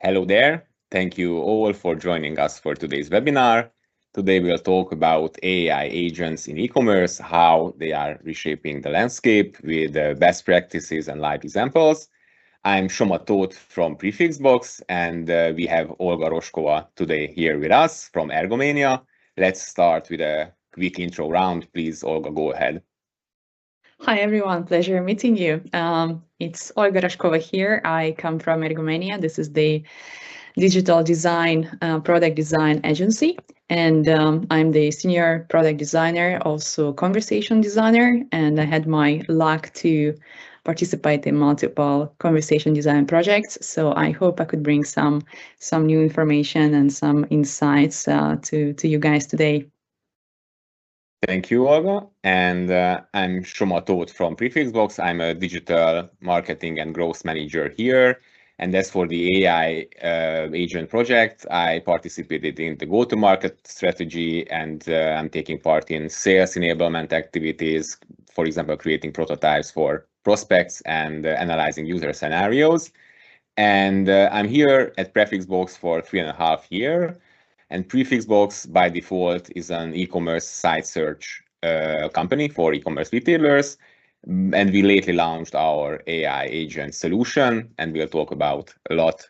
Hello there. Thank you all for joining us for today's webinar. Today we'll talk about AI agents in e-commerce, how they are reshaping the landscape with best practices and live examples. I'm Soma Tóth from Prefixbox, and we have Olga Rozskova today here with us from Ergomania. Let's start with a quick intro round. Please, Olga, go ahead. Hi, everyone. Pleasure meeting you. It's Olga Rozskova here. I come from Ergomania. This is the digital design, product design agency. And I'm the senior product designer, also conversation designer. And I had my luck to participate in multiple conversation design projects. So I hope I could bring some new information and some insights to you guys today. Thank you, Olga. And I'm Soma Tóth from Prefixbox. I'm a digital marketing and growth manager here. And as for the AI agent project, I participated in the go-to-market strategy, and I'm taking part in sales enablement activities, for example, creating prototypes for prospects and analyzing user scenarios. And I'm here at Prefixbox for 3.5 years. And Prefixbox, by default, is an e-commerce site search company for e-commerce retailers. And we lately launched our AI agent solution, and we'll talk about a lot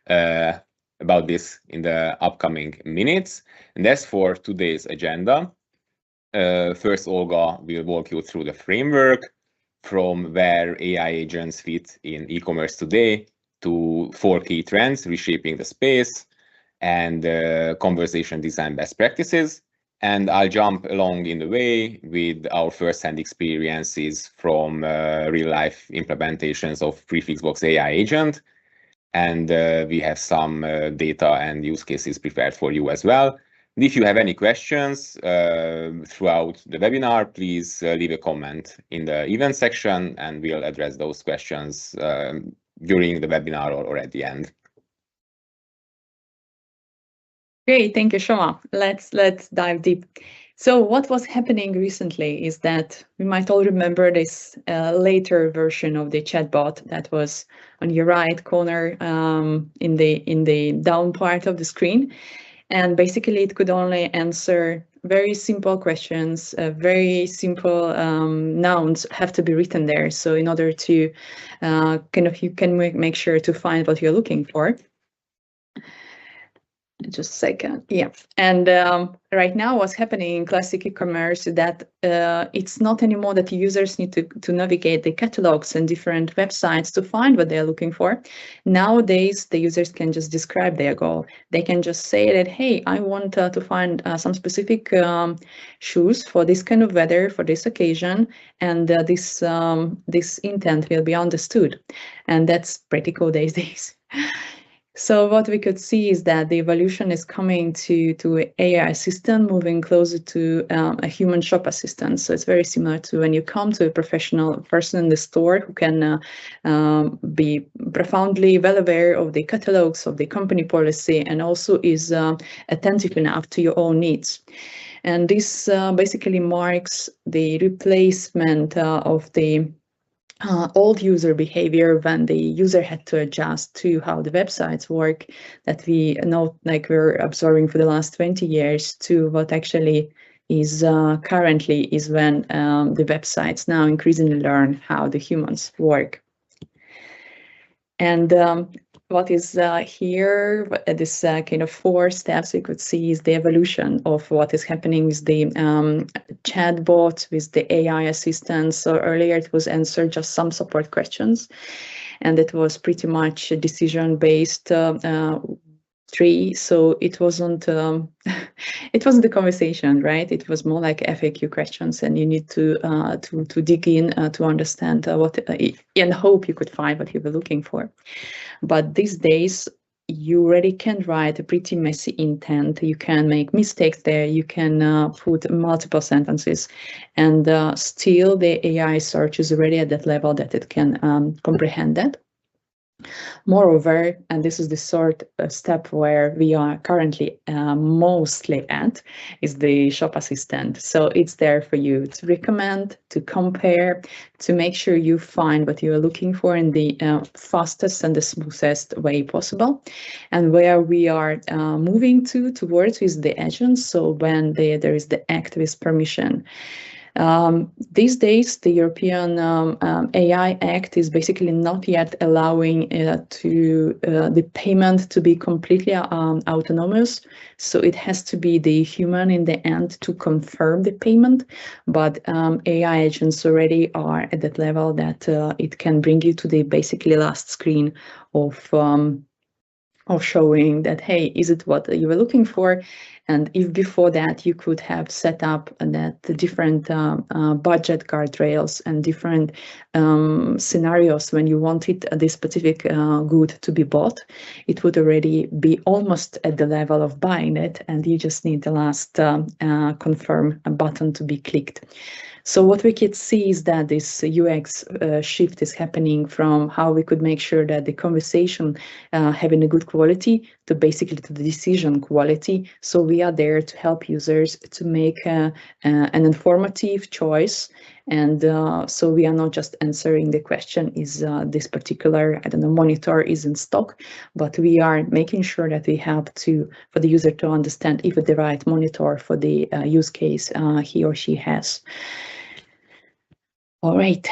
about this in the upcoming minutes. And as for today's agenda, first, Olga will walk you through the framework from where AI agents fit in e-commerce today to 4 key trends reshaping the space, and conversation design best practices. And I'll jump along in the way with our first-hand experiences from real-life implementations of Prefixbox AI agent. And we have some data and use cases prepared for you as well. And if you have any questions throughout the webinar, please leave a comment in the event section, and we'll address those questions during the webinar or at the end. Great, thank you, Shoma. Let's dive deep. So what was happening recently is that we might all remember this later version of the chatbot that was on your right corner in the down part of the screen. And basically it could only answer very simple questions, very simple nouns have to be written there. So in order to you can make sure to find what you're looking for. Just a second. Yeah. And right now what's happening in classic e-commerce is that it's not anymore that users need to navigate the catalogs and different websites to find what they're looking for. Nowadays, the users can just describe their goal. They can just say that, hey, I want to find some specific shoes for this kind of weather, for this occasion, and this intent will be understood. And that's pretty cool these days. So what we could see is that the evolution is coming to AI assistant, moving closer to a human shop assistant. So it's very similar to when you come to a professional person in the store who can be profoundly well aware of the catalogs of the company policy and also is attentive enough to your own needs. And this basically marks the replacement of the old user behavior when the user had to adjust to how the websites work that we know, like we're observing for the last 20 years, to what actually is currently is when the websites now increasingly learn how the humans work. And what is here, this kind of 4 steps we could see is the evolution of what is happening with the chatbot, with the AI assistants. So earlier it was answer just some support questions, and it was pretty much a decision-based tree. So it wasn't a conversation, right? It was more like FAQ questions, and you need to dig in to understand what and hope you could find what you were looking for. But these days, you already can write a pretty messy intent. You can make mistakes there. You can put multiple sentences, and still the AI search is already at that level that it can comprehend that. Moreover, and this is the sort of step where we are currently mostly at, is the shop assistant. So it's there for you to recommend, to compare, to make sure you find what you are looking for in the fastest and the smoothest way possible. And where we are moving towards is the agents. So when there is the activist permission. These days, the European AI Act is basically not yet allowing the payment to be completely autonomous. So it has to be the human in the end to confirm the payment. But AI agents already are at that level that it can bring you to the basically last screen of showing that, hey, is it what you were looking for? And if before that you could have set up that the different budget guardrails and different scenarios when you wanted this specific good to be bought, it would already be almost at the level of buying it, and you just need the last confirm button to be clicked. So what we could see is that this UX shift is happening from how we could make sure that the conversation having a good quality to basically to the decision quality. So we are there to help users to make an informative choice. And so we are not just answering the question, is this particular, I don't know, monitor is in stock, but we are making sure that we help for the user to understand if it's the right monitor for the use case he or she has. All right,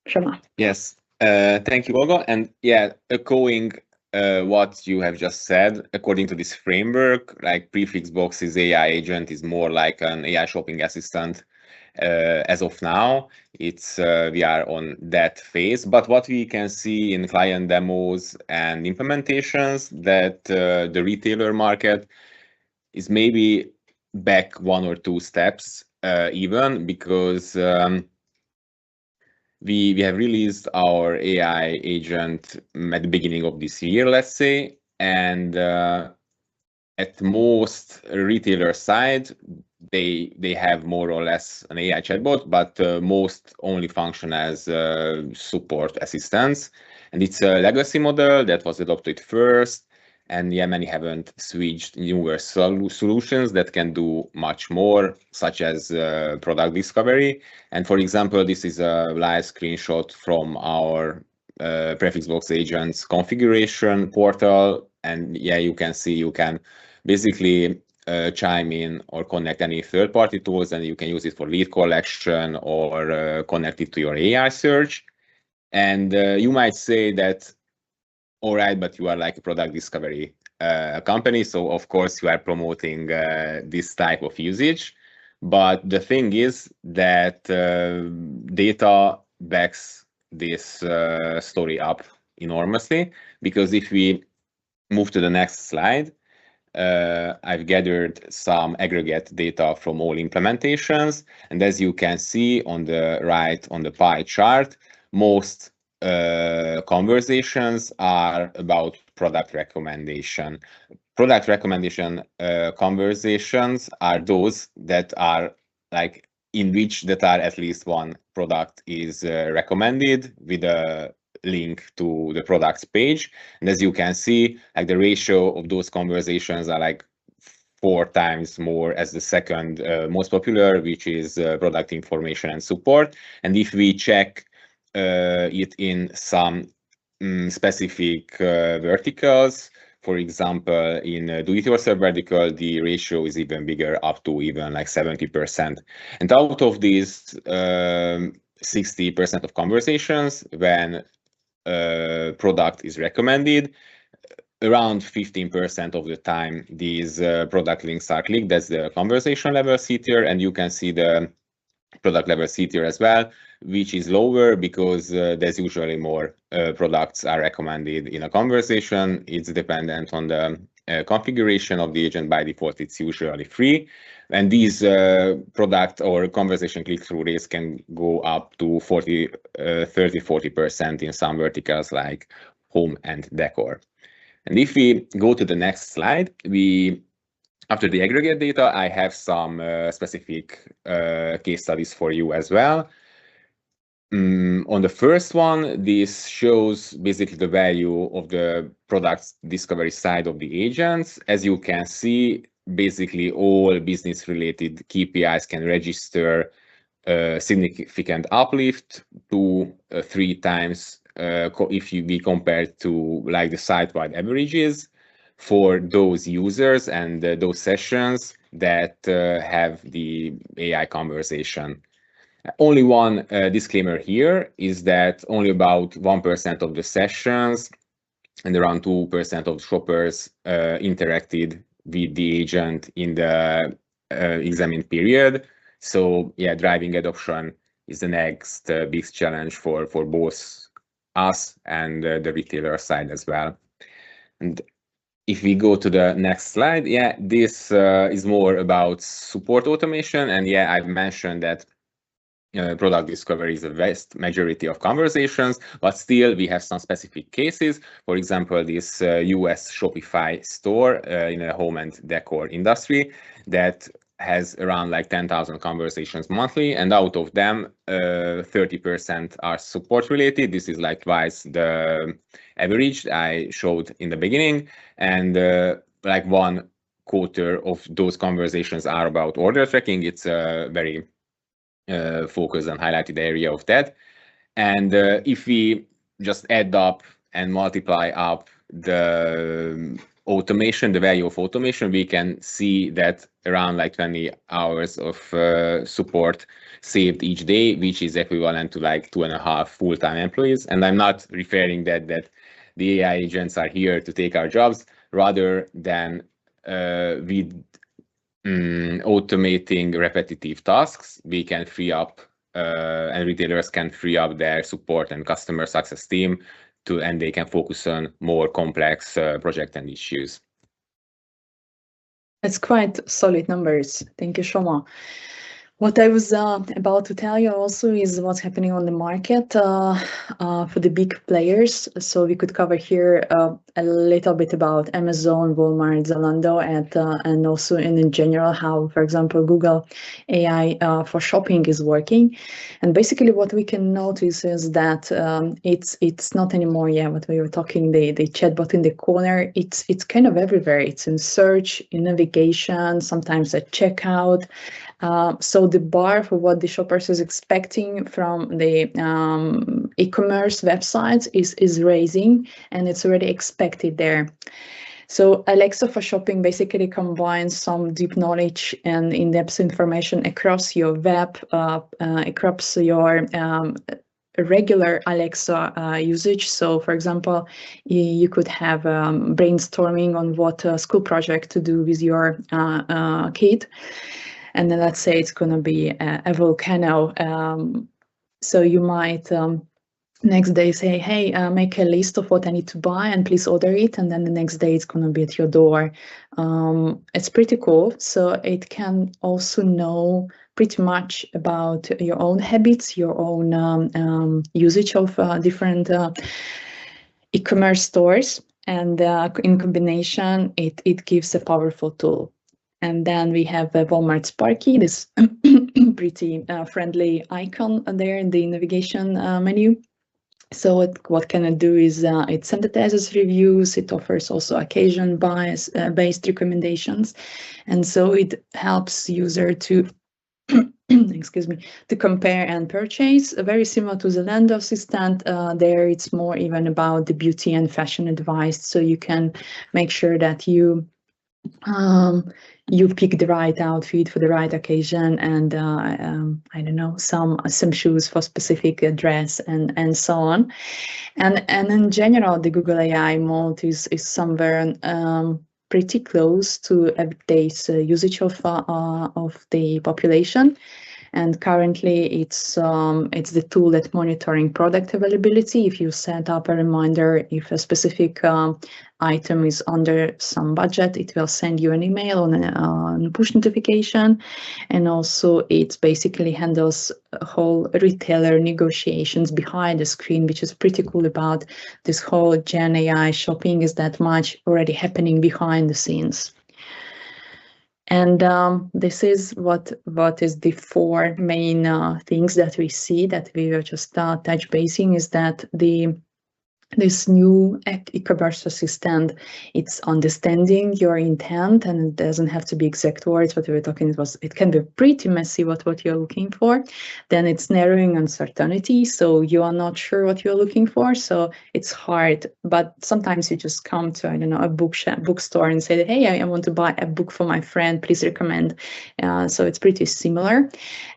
Shama. Yes, thank you, Olga. And yeah, echoing what you have just said, according to this framework, like Prefixbox's AI agent is more like an AI shopping assistant. As of now, it's we are on that phase. But what we can see in client demos and implementations, that the retailer market is maybe back 1 or 2 steps, even because we have released our AI agent at the beginning of this year, let's say, and at most retailer side, they have more or less an AI chatbot, but most only function as support assistants. And it's a legacy model that was adopted first. And yeah, many haven't switched newer solutions that can do much more, such as product discovery. And for example, this is a live screenshot from our Prefixbox agents configuration portal. And yeah, you can see you can basically chime in or connect any third-party tools, and you can use it for lead collection or connect it to your AI search. And you might say that, all right, but you are like a product discovery company, so of course you are promoting this type of usage. But the thing is that data backs this story up enormously, because if we move to the next slide, I've gathered some aggregate data from all implementations. And as you can see on the right on the pie chart, most conversations are about product recommendation. Product recommendation conversations are those that are like in which that are at least one product is recommended with a link to the products page. And as you can see, like the ratio of those conversations are like 4 times more as the second most popular, which is product information and support. And if we check it in some specific verticals, for example, in do-it-yourself vertical, the ratio is even bigger, up to even like 70%. And out of these 60% of conversations, when product is recommended, around 15% of the time these product links are clicked. That's the conversation level C tier, and you can see the product level C tier as well, which is lower because there's usually more products are recommended in a conversation. It's dependent on the configuration of the agent. By default, it's usually free. And these product or conversation click-through rates can go up to 30-40% in some verticals like home and decor. And if we go to the next slide, after the aggregate data, I have some specific case studies for you as well. On the first one, this shows basically the value of the product discovery side of the agents. As you can see, basically all business-related KPIs can register a significant uplift, 2-3 times if we compare to like the site-wide averages for those users and those sessions that have the AI conversation. Only one disclaimer here is that only about 1% of the sessions and around 2% of shoppers interacted with the agent in the examined period. So yeah, driving adoption is the next big challenge for both us and the retailer side as well. And if we go to the next slide, yeah, this is more about support automation. And yeah, I've mentioned that product discovery is the vast majority of conversations, but still we have some specific cases. For example, this US Shopify store in a home and decor industry that has around like 10,000 conversations monthly, and out of them 30% are support related. This is like twice the average I showed in the beginning, and like 1/4 of those conversations are about order tracking. It's a very focused and highlighted area of that. And if we just add up and multiply up the automation, the value of automation, we can see that around like 20 hours of support saved each day, which is equivalent to like 2.5 full-time employees. And I'm not referring that the AI agents are here to take our jobs, rather than with automating repetitive tasks, we can free up and retailers can free up their support and customer success team and they can focus on more complex project and issues. That's quite solid numbers. Thank you, Shoma. What I was about to tell you also is what's happening on the market for the big players. So we could cover here a little bit about Amazon, Walmart, Zalando, and also in general how, for example, Google AI for shopping is working. And basically what we can notice is that it's not anymore, what we were talking, the chatbot in the corner. It's kind of everywhere. It's in search, in navigation, sometimes at checkout. So the bar for what the shoppers is expecting from the e-commerce websites is raising, and it's already expected there. So Alexa for shopping basically combines some deep knowledge and in-depth information across your web, across your regular Alexa usage. So for example, you could have brainstorming on what school project to do with your kid. And then let's say it's going to be a volcano. So you might next day say, hey, make a list of what I need to buy and please order it. And then the next day it's going to be at your door. It's pretty cool. So it can also know pretty much about your own habits, your own usage of different e-commerce stores. And in combination, it gives a powerful tool. And then we have Walmart Sparky, this pretty friendly icon there in the navigation menu. So what can it do is it synthesizes reviews, it offers also occasion based recommendations. And so it helps user to excuse me, to compare and purchase. Very similar to the Zalando assistant. There it's more even about the beauty and fashion advice. So you can make sure that you pick the right outfit for the right occasion, and I don't know, some shoes for specific dress and so on. And in general, the Google AI mode is somewhere pretty close to today's usage of the population. And currently, it's the tool that monitoring product availability. If you set up a reminder, if a specific item is under some budget, it will send you an email on a push notification. And also, it basically handles whole retailer negotiations behind the screen, which is pretty cool about this whole Gen AI shopping, is that much already happening behind the scenes. And this is what is the four main things that we see that we were just touch basing, is that this new e-commerce assistant, it's understanding your intent, and it doesn't have to be exact words. What we were talking it can be pretty messy what you're looking for. Then it's narrowing uncertainty, so you are not sure what you're looking for, so it's hard. But sometimes you just come to, I don't know, a bookstore and say, hey, I want to buy a book for my friend, please recommend. So it's pretty similar.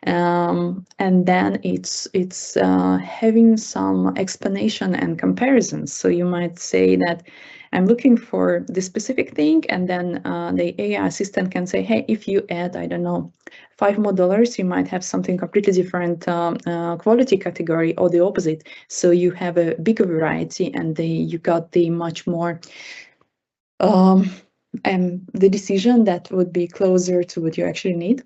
And then it's having some explanation and comparison. So you might say that I'm looking for this specific thing, and then the AI assistant can say, hey, if you add, I don't know, $5 more, you might have something completely different quality category, or the opposite. So you have a bigger variety, and you got the much more the decision that would be closer to what you actually need.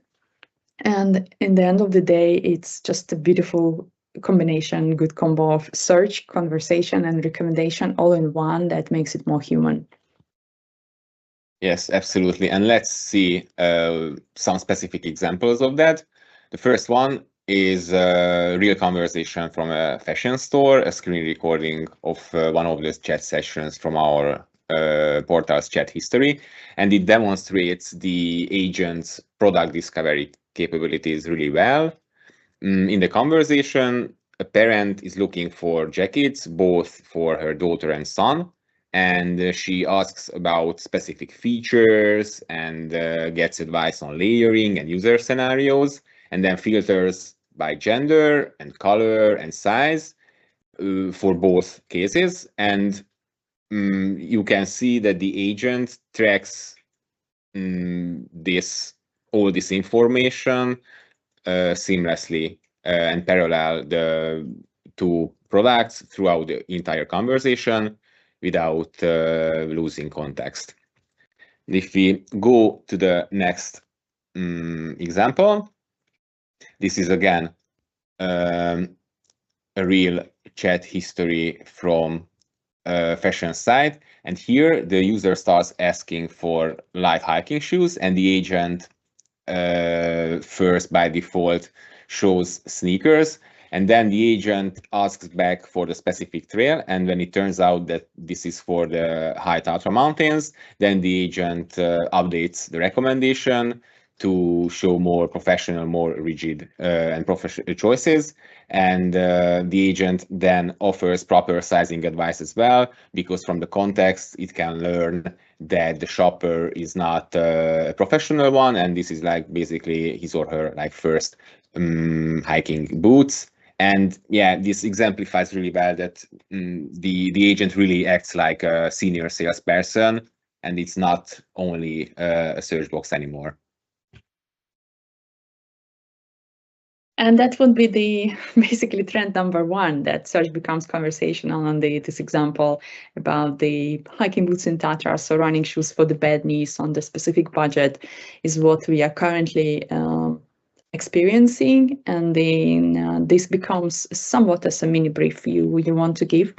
And in the end of the day, it's just a beautiful combination, good combo of search, conversation, and recommendation all in one that makes it more human. Yes, absolutely. And let's see some specific examples of that. The first one is a real conversation from a fashion store, a screen recording of one of those chat sessions from our portal's chat history, and it demonstrates the agent's product discovery capabilities really well. In the conversation, a parent is looking for jackets, both for her daughter and son, and she asks about specific features and gets advice on layering and user scenarios, and then filters by gender and color and size for both cases. And you can see that the agent tracks all this information seamlessly and parallel the two products throughout the entire conversation without losing context. If we go to the next example, this is again a real chat history from a fashion site, and here the user starts asking for light hiking shoes, and the agent first by default shows sneakers, and then the agent asks back for the specific trail, and when it turns out that this is for the high Tatra mountains, then the agent updates the recommendation to show more professional, more rigid and professional choices. And the agent then offers proper sizing advice as well, because from the context it can learn that the shopper is not a professional one, and this is like basically his or her like first hiking boots. And yeah, this exemplifies really well that the agent really acts like a senior salesperson, and it's not only a search box anymore. And that would be the basically trend number one, that search becomes conversational. And this example about the hiking boots in Tatra, so running shoes for the bad knees on the specific budget, is what we are currently experiencing. And then this becomes somewhat as a mini brief you want to give.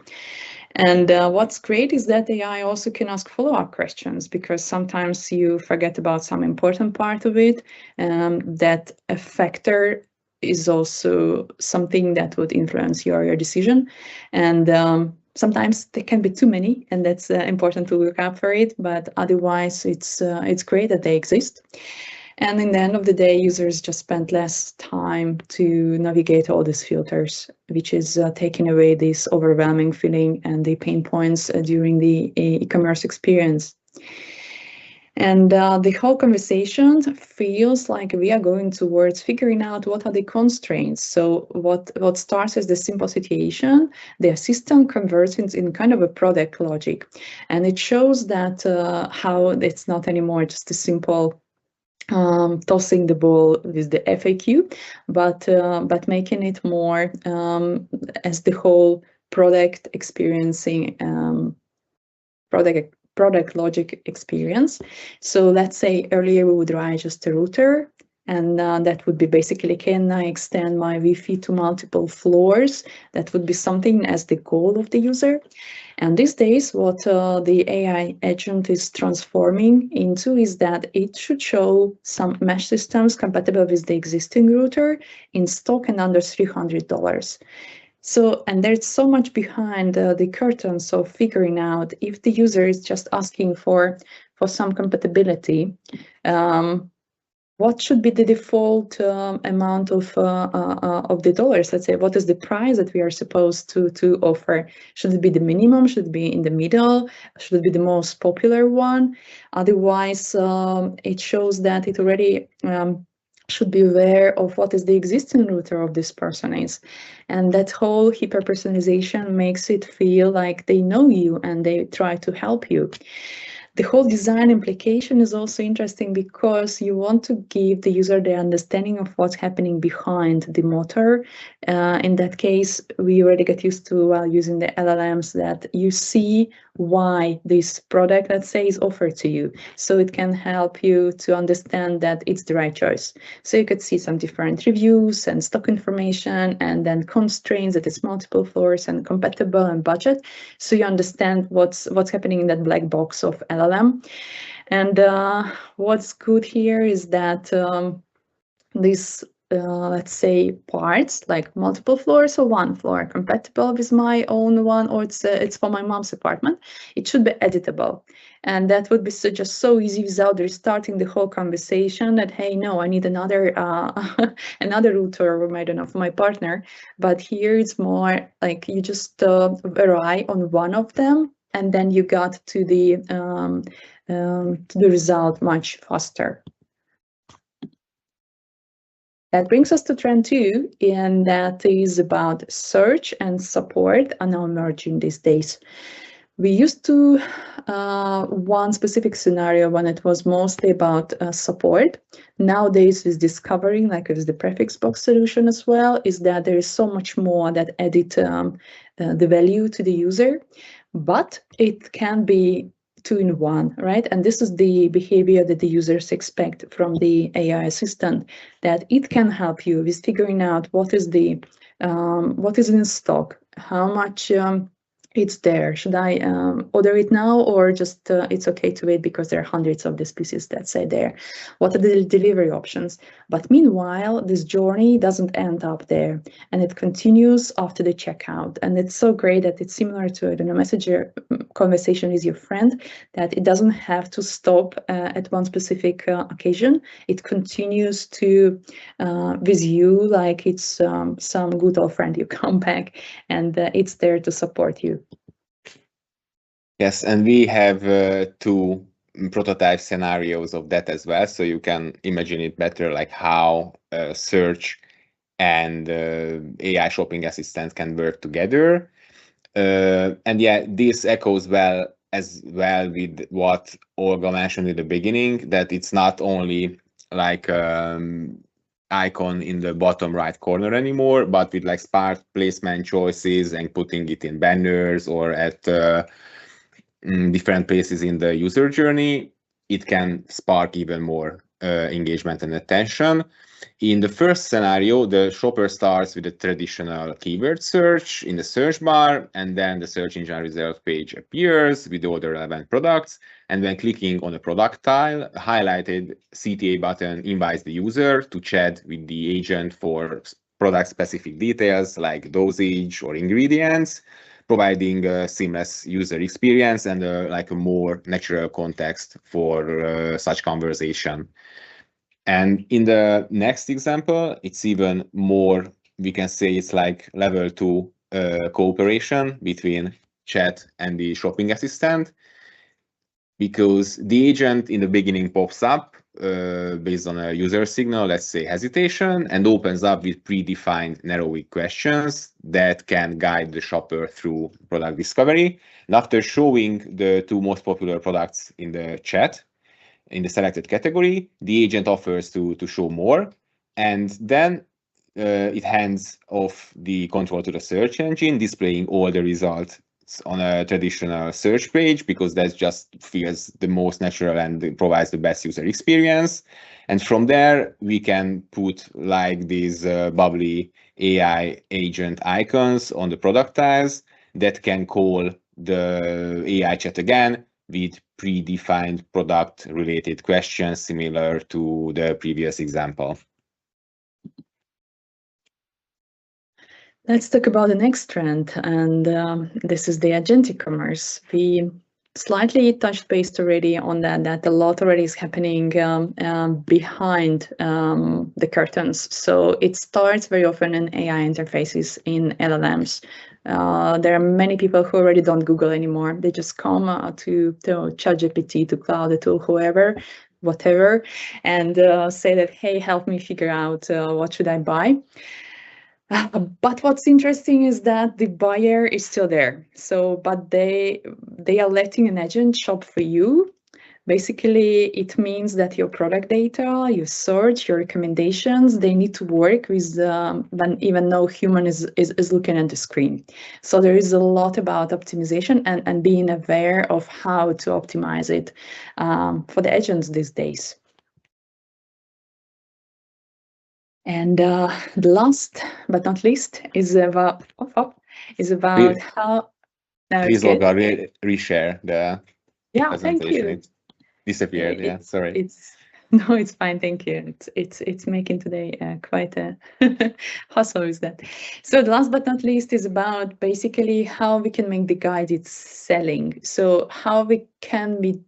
And what's great is that AI also can ask follow-up questions, because sometimes you forget about some important part of it, that a factor is also something that would influence your decision. And sometimes there can be too many, and that's important to look up for it, but otherwise it's great that they exist. And in the end of the day, users just spend less time to navigate all these filters, which is taking away this overwhelming feeling and the pain points during the e-commerce experience. And the whole conversation feels like we are going towards figuring out what are the constraints. So what starts as the simple situation, the assistant converts in kind of a product logic. And it shows that how it's not anymore just a simple tossing the ball with the FAQ, but making it more as the whole product experiencing product logic experience. So let's say earlier we would write just a router, And that would be basically, can I extend my Wi-Fi to multiple floors? That would be something as the goal of the user. And these days, what the AI agent is transforming into is that it should show some mesh systems compatible with the existing router in stock and under $300. So, and there's so much behind the curtains of figuring out if the user is just asking for some compatibility. What should be the default amount of the dollars? Let's say, what is the price that we are supposed to offer? Should it be the minimum? Should it be in the middle? Should it be the most popular one? Otherwise, it shows that it already should be aware of what is the existing router of this person is. And that whole hyper-personalization makes it feel like they know you and they try to help you. The whole design implication is also interesting because you want to give the user the understanding of what's happening behind the motor. In that case, we already get used to, while using the LLMs, that you see why this product, let's say, is offered to you. So it can help you to understand that it's the right choice. So you could see some different reviews and stock information, and then constraints that it's multiple floors and compatible and budget. So you understand what's happening in that black box of LLM. And what's good here is that these let's say parts like multiple floors or one floor compatible with my own one, or it's for my mom's apartment, it should be editable. And that would be just so easy without restarting the whole conversation that, hey, no, I need another another router, I don't know, for my partner. But here it's more like you just vary on one of them, and then you got to the result much faster. That brings us to trend 2, and that is about search and support are now emerging these days. We used to one specific scenario when it was mostly about support. Nowadays, with discovering, like with the Prefixbox solution as well, is that there is so much more that edit the value to the user, but it can be 2-in-1, right? And this is the behavior that the users expect from the AI assistant, that it can help you with figuring out what is in stock, how much it's there. Should I order it now, or just it's okay to wait because there are hundreds of these pieces that say there? What are the delivery options? But meanwhile, this journey doesn't end up there, and it continues after the checkout. And it's so great that it's similar to, I don't know, messenger conversation with your friend, that it doesn't have to stop at one specific occasion. It continues to with you like it's some good old friend. You come back, and it's there to support you. Yes, and we have 2 prototype scenarios of that as well, so you can imagine it better, like how search and AI shopping assistant can work together. And yeah, this echoes well with what Olga mentioned in the beginning, that it's not only like icon in the bottom right corner anymore, but with like smart placement choices and putting it in banners or at different places in the user journey, it can spark even more engagement and attention. In the first scenario, the shopper starts with a traditional keyword search in the search bar, and then the search engine result page appears with all the relevant products. And when clicking on a product tile, a highlighted CTA button invites the user to chat with the agent for product-specific details like dosage or ingredients, providing a seamless user experience and like a more natural context for such conversation. And in the next example, it's even more, we can say it's like level 2 cooperation between chat and the shopping assistant, because the agent in the beginning pops up based on a user signal, let's say hesitation, and opens up with predefined narrowing questions that can guide the shopper through product discovery. And after showing the 2 most popular products in the chat, in the selected category, the agent offers to show more, and then it hands off the control to the search engine, displaying all the results first on a traditional search page because that just feels the most natural and provides the best user experience. And from there, we can put like these bubbly AI agent icons on the product tiles that can call the AI chat again with predefined product related questions similar to the previous example. Let's talk about the next trend, and this is the agentic commerce. We slightly touched base already on that a lot already is happening behind the curtains. So it starts very often in AI interfaces in LLMs. There are many people who already don't Google anymore. They just come to ChatGPT, to Cloud, to whoever, whatever, and say that, hey, help me figure out what should I buy. But what's interesting is that the buyer is still there. So, but they are letting an agent shop for you. Basically, it means that your product data, your search, your recommendations, they need to work with when even no human is looking at the screen. So there is a lot about optimization and being aware of how to optimize it for the agents these days. And the last but not least is about how. Please, Olga, reshare the presentation. Thank you. It disappeared. Sorry. It's fine. Thank you. It's making today quite a hustle with that. So the last but not least is about basically how we can make the guided selling. So how can we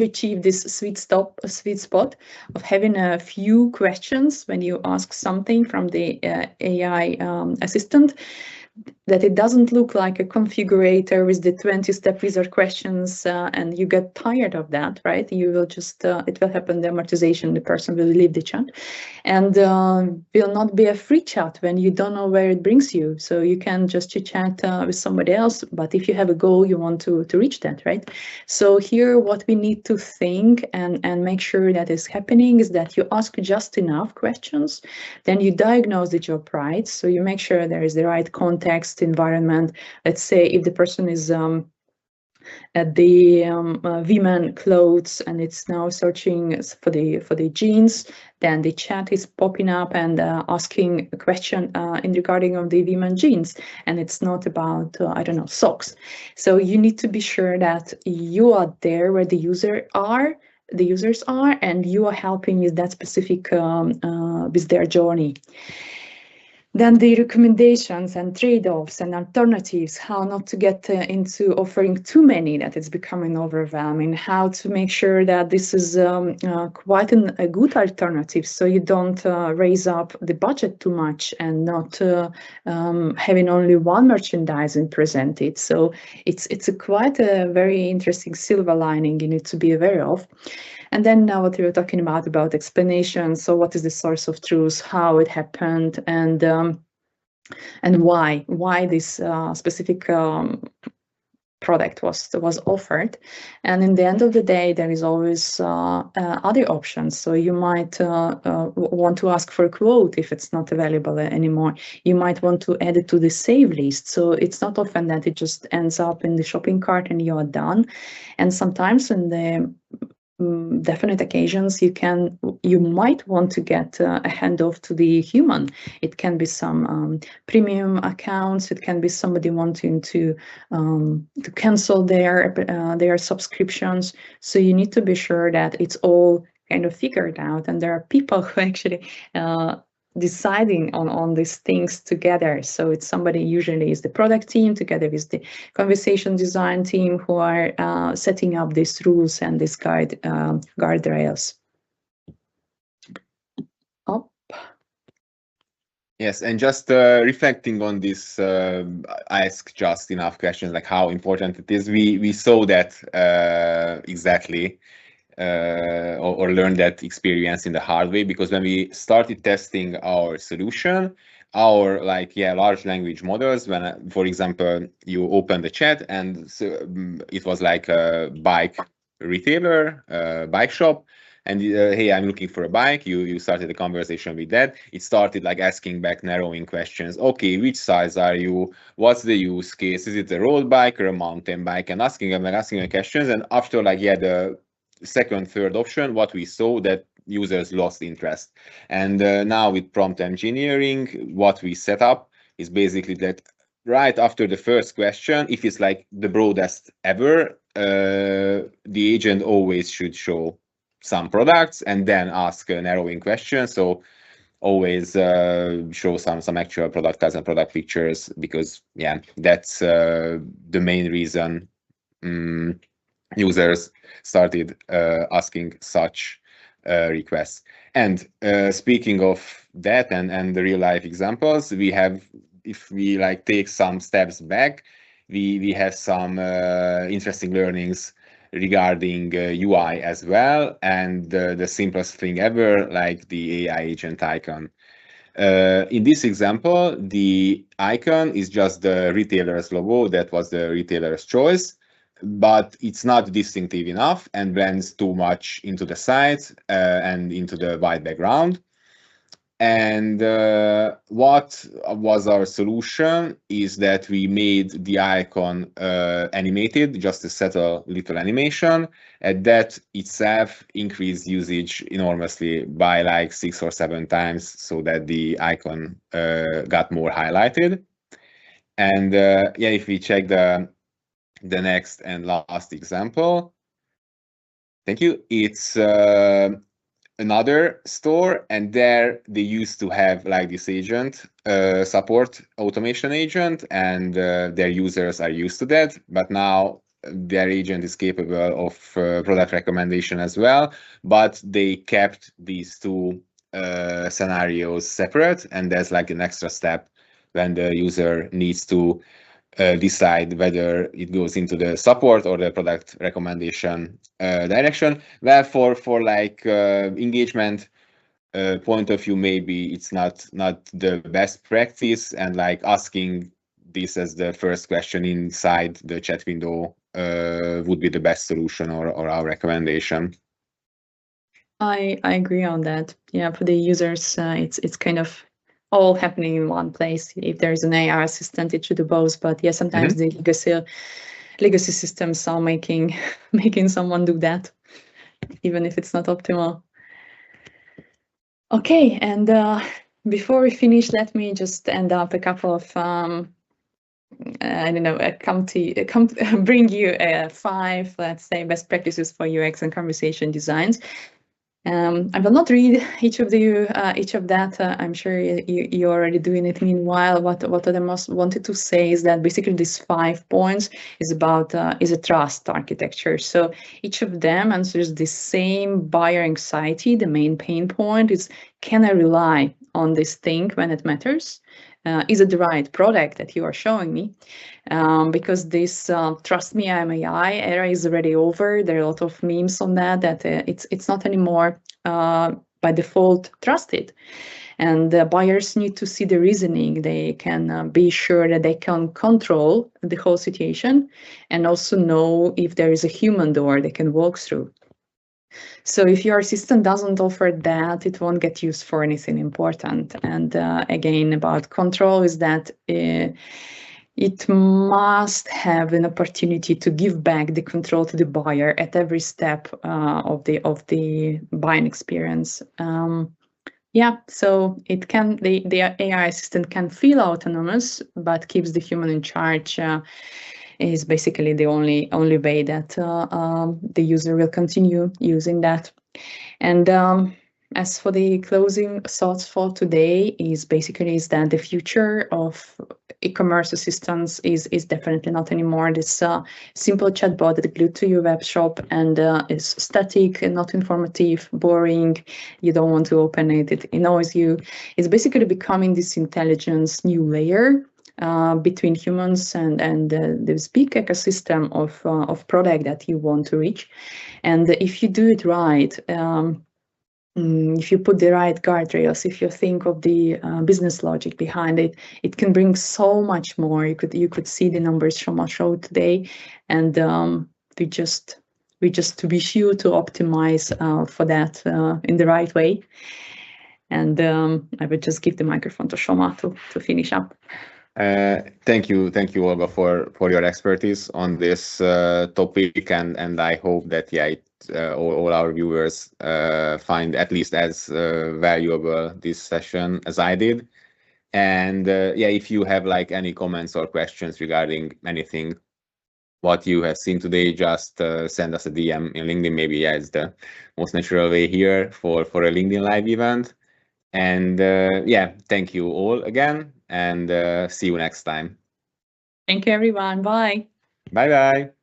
achieve this sweet spot of having a few questions when you ask something from the AI assistant, that it doesn't look like a configurator with the 20-step wizard questions and you get tired of that, right? You will just, it will happen, the amortization, the person will leave the chat, and will not be a free chat when you don't know where it brings you. So you can just chit-chat with somebody else, but if you have a goal, you want to reach that, right? So here, what we need to think and make sure that is happening is that you ask just enough questions, then you diagnose the job right, so you make sure there is the right context, environment. Let's say if the person is at the women clothes and it's now searching for the jeans, then the chat is popping up and asking a question in regarding of the women jeans, and it's not about I don't know, socks. So you need to be sure that you are there where the users are, and you are helping with that specific with their journey. Then the recommendations and trade-offs and alternatives, how not to get into offering too many that it's becoming overwhelming, how to make sure that this is quite a good alternative so you don't raise up the budget too much and not having only one merchandising presented. So it's quite a very interesting silver lining you need to be aware of. And then now what we were talking about explanation. So what is the source of truth, how it happened, and why this specific product was offered. And in the end of the day, there is always other options. So you might want to ask for a quote if it's not available anymore. You might want to add it to the save list. So it's not often that it just ends up in the shopping cart and you are done. And sometimes in the definite occasions you might want to get a handoff to the human. It can be some premium accounts, it can be somebody wanting to cancel their subscriptions. So you need to be sure that it's all kind of figured out, and there are people who actually deciding on these things together. So it's somebody, usually is the product team together with the conversation design team, who are setting up these rules and these guardrails. Yes, and just reflecting on this, ask just enough questions, like how important it is. We saw that exactly. Or learn that experience in the hard way, because when we started testing our solution, our large language models, when for example you open the chat and so, it was like a bike retailer, bike shop, and hey, I'm looking for a bike. You started a conversation with that. It started like asking back narrowing questions. Okay, which size are you? What's the use case? Is it a road bike or a mountain bike? And asking questions. And after like the second, third option, what we saw that users lost interest. And now with prompt engineering, what we set up is basically that right after the first question, if it's like the broadest ever, the agent always should show some products and then ask a narrowing question. So always show some actual product and product pictures, because yeah, that's the main reason users started asking such requests. And speaking of that and the real life examples, we have, if we like take some steps back, we have some interesting learnings regarding UI as well, and the simplest thing ever, like the AI agent icon. In this example, the icon is just the retailer's logo. That was the retailer's choice, but it's not distinctive enough and blends too much into the site and into the white background. And what was our solution is that we made the icon animated, just a subtle little animation, and that itself increased usage enormously by like 6 or 7 times, so that the icon got more highlighted. And yeah, if we check the next and last example, thank you, it's another store, and there they used to have like this agent, support automation agent, and their users are used to that, but now their agent is capable of product recommendation as well, but they kept these two scenarios separate, and there's like an extra step when the user needs to decide whether it goes into the support or the product recommendation direction. Well, for like engagement point of view, maybe it's not the best practice, and like asking this as the first question inside the chat window would be the best solution or our recommendation. I agree on that. Yeah, for the users, it's kind of all happening in one place. If there's an AI assistant, it should do both. But yeah, sometimes the legacy systems are making someone do that, even if it's not optimal. Okay, and before we finish, let me just end up a couple of I don't know, bring you 5, let's say, best practices for UX and conversation designs. I will not read each of that. I'm sure you're already doing it. Meanwhile, what I most wanted to say is that basically these 5 points is about is a trust architecture. So each of them answers the same buyer anxiety. The main pain point is, can I rely on this thing when it matters? Is it the right product that you are showing me? Because this trust me, I'm AI era is already over. There are a lot of memes on that it's not anymore by default trusted. And buyers need to see the reasoning. They can be sure that they can control the whole situation, and also know if there is a human door they can walk through. So if your system doesn't offer that, it won't get used for anything important. And again, about control is that it must have an opportunity to give back the control to the buyer at every step of the buying experience. Yeah, so it can the AI assistant can feel autonomous, but keeps the human in charge. Is basically the only way that the user will continue using that. And as for the closing thoughts for today, is that the future of e-commerce assistants is definitely not anymore this simple chatbot that is glued to your web shop and is static and not informative, boring. You don't want to open it. It annoys you. It's basically becoming this intelligence new layer between humans and this big ecosystem of product that you want to reach. And if you do it right, if you put the right guardrails, if you think of the business logic behind it, it can bring so much more. You could see the numbers from our show today, and we just we just wish you to optimize for that in the right way. And I would just give the microphone to Soma to finish up. Thank you, Olga, for your expertise on this topic, and I hope that all our viewers find at least as valuable this session as I did. And if you have like any comments or questions regarding anything what you have seen today, just send us a DM in LinkedIn. Maybe it's the most natural way here for a LinkedIn live event. And thank you all again, and see you next time. Thank you, everyone. Bye. Bye-bye.